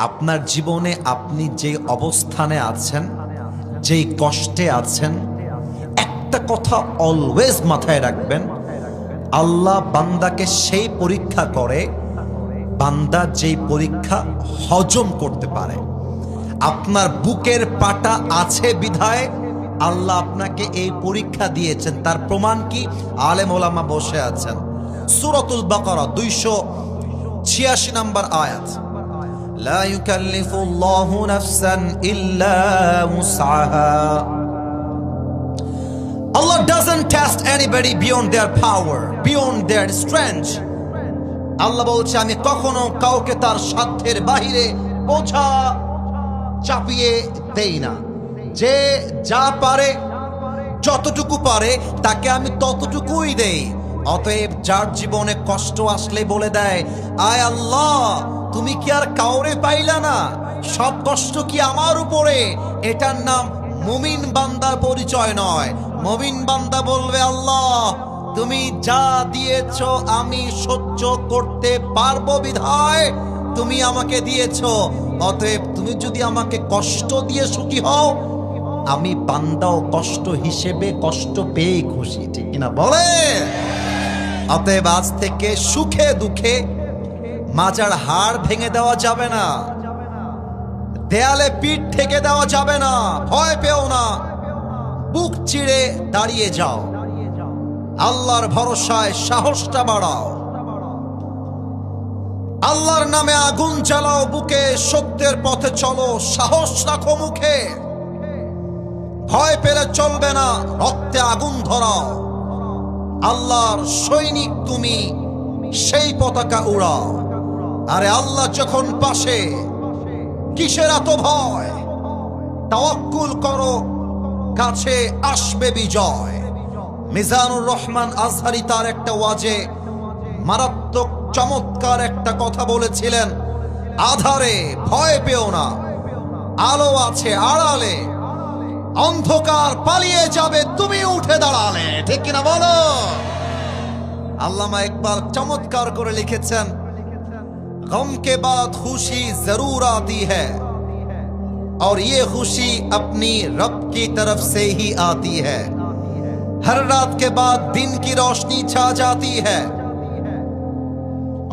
আপনার জীবনে আপনি যে অবস্থানে আছেন, যেই কষ্টে আছেন, একটা কথা অলওয়েজ মাথায় রাখবেন, আল্লাহ বান্দাকে সেই পরীক্ষা করে বান্দা যেই পরীক্ষা হজম করতে পারে। আপনার বুকের পাটা আছে বিধায় আল্লাহ আপনাকে এই পরীক্ষা দিয়েছেন। তার প্রমাণ কি? আলেম ওলামা বসে আছেন। সূরাতুল বাকারা 286 নম্বর আয়াত, লা ইউকাল্লিফুল্লাহু নাফসান ইল্লা উসআহা। Allah doesn't test anybody beyond their power, beyond their strength. আল্লাহ বলছে আমি কখনো কাউকে তার সাধ্যের বাহিরে বোঝা চাপিয়ে দেই না। যে যা পারে, যতটুকু পারে তাকে আমি ততটুকুই দেই। অতএব যার জীবনে কষ্ট আসলে বলে দেয়, আয় আল্লাহ তুমি কি আর কাউরে পাইলা না, সব কষ্ট কি আমার উপরে, এটার নাম মুমিন বান্দার পরিচয় নয়। মুমিন বান্দা বলবে, আল্লাহ তুমি যা দিয়েছ আমি সহ্য করতে পারবো বিধায় তুমি আমাকে দিয়েছ। অতএব তুমি যদি আমাকে কষ্ট দিয়ে সুখী হও, আমি বান্দাও কষ্ট হিসেবে কষ্ট পেয়ে খুশি। ঠিক কিনা বলে? অতএব আজ থেকে সুখে দুঃখে মাজার হাড় ভেঙে দেওয়া যাবে না, দেয়ালে পিঠ ঠেকে দেওয়া যাবে না। ভয় পেও না, বুক চিড়ে দাঁড়িয়ে যাও, আল্লাহর ভরসায় সাহসটা বাড়াও, আল্লাহর নামে আগুন জ্বালাও বুকে, সত্যের পথে চলো, সাহস রাখো মুখে। ভয় পেলে চলবে না, রক্তে আগুন ধরাও, আল্লাহর সৈনিক তুমি, সেই পতাকা উড়াও। আরে আল্লাহ যখন পাশে, কিসের এত ভয়? তাওয়াক্কুল করো, কাছে আসবে বিজয়। মিজানুর রহমান আজহারি তার একটা ওয়াজে মারাত্মক চমৎকার একটা কথা বলেছিলেন, আধারে ভয় পেও না, আলো আছে আড়ালে, অন্ধকার পালিয়ে যাবে তুমি উঠে দাঁড়ালে। ঠিক কিনা বলো? আল্লামা ইকবাল চমৎকার করে লিখেছেন, गम के बाद खुशी जरूर आती है और ये खुशी अपनी रब की तरफ से ही आती है। हर रात के बाद दिन की रोशनी छा जाती है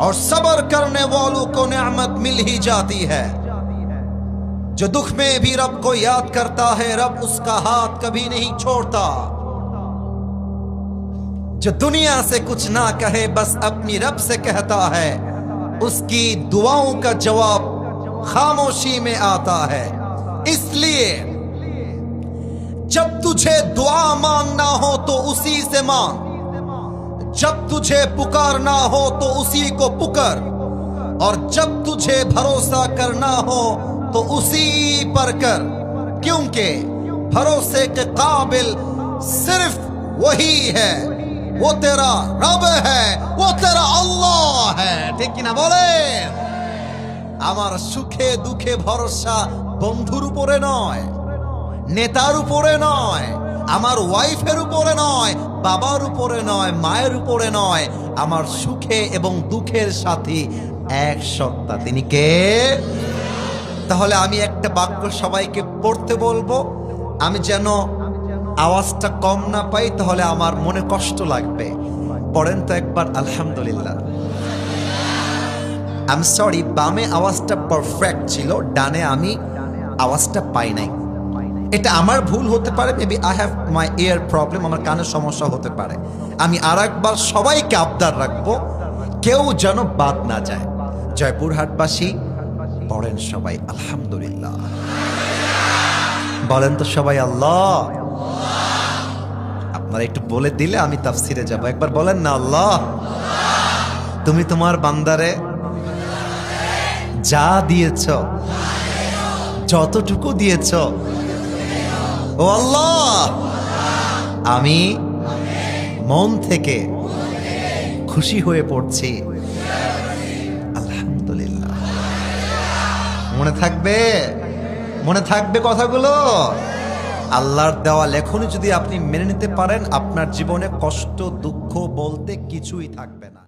और सब्र करने वालों को नेमत मिल ही जाती है। जो दुख में भी रब को याद करता है, रब उसका हाथ कभी नहीं छोड़ता। जो दुनिया से कुछ ना कहे, बस अपनी रब से कहता है, उसकी दुआओं का जवाब खामोशी में आता है। इसलिए जब तुझे दुआ मांगना हो तो उसी से मांग, जब तुझे पुकारना हो तो उसी को पुकार, और जब तुझे भरोसा करना हो तो उसी पर कर, क्योंकि भरोसे के काबिल सिर्फ वही है, वो तेरा रब है, वो तेरा अल्लाह है। ठीक किना बोले? আমার সুখে দুঃখে ভরসা বন্ধুর উপরে নয়, নেতার উপরে নয়, আমার ওয়াইফের উপরে নয়, বাবার উপরে নয়, মায়ের উপরে নয়। আমার সুখে এবং দুঃখের সাথী এক সত্তা, তিনি কে? তাহলে আমি একটা বাক্য সবাইকে পড়তে বলবো, আমি যেন আওয়াজটা কম না পাই, তাহলে আমার মনে কষ্ট লাগবে। পড়েন তো একবার আলহামদুলিল্লাহ। আই এম সরি, বামে আওয়াজটা পারফেক্ট ছিল, ডানে আমি আওয়াজটা পাই নাই। এটা আমার ভুল হতে পারে, maybe I have my year problem, আমার কানের সমস্যা হতে পারে। আমি আর একবার সবাইকে আবদার রাখবো, কেউ যেন বাদ না যায়। জয়পুরহাটবাসী পড়েন সবাই আলহামদুলিল্লাহ। বলেন তো সবাই আল্লাহ। আপনারা একটু বলে দিলে আমি তাফসিরে যাব। একবার বলেন না, আল্লাহ তুমি তোমার বান্দারে যা দিয়েছ, যতটুকু দিয়েছ, ও আল্লাহ আমি মন থেকে খুশি হয়ে পড়ছি আলহামদুলিল্লাহ। মনে থাকবে? মনে থাকবে কথাগুলো? আল্লাহর দেওয়া লেখনী যদি আপনি মেনে নিতে পারেন, আপনার জীবনে কষ্ট দুঃখ বলতে কিছুই থাকবে না।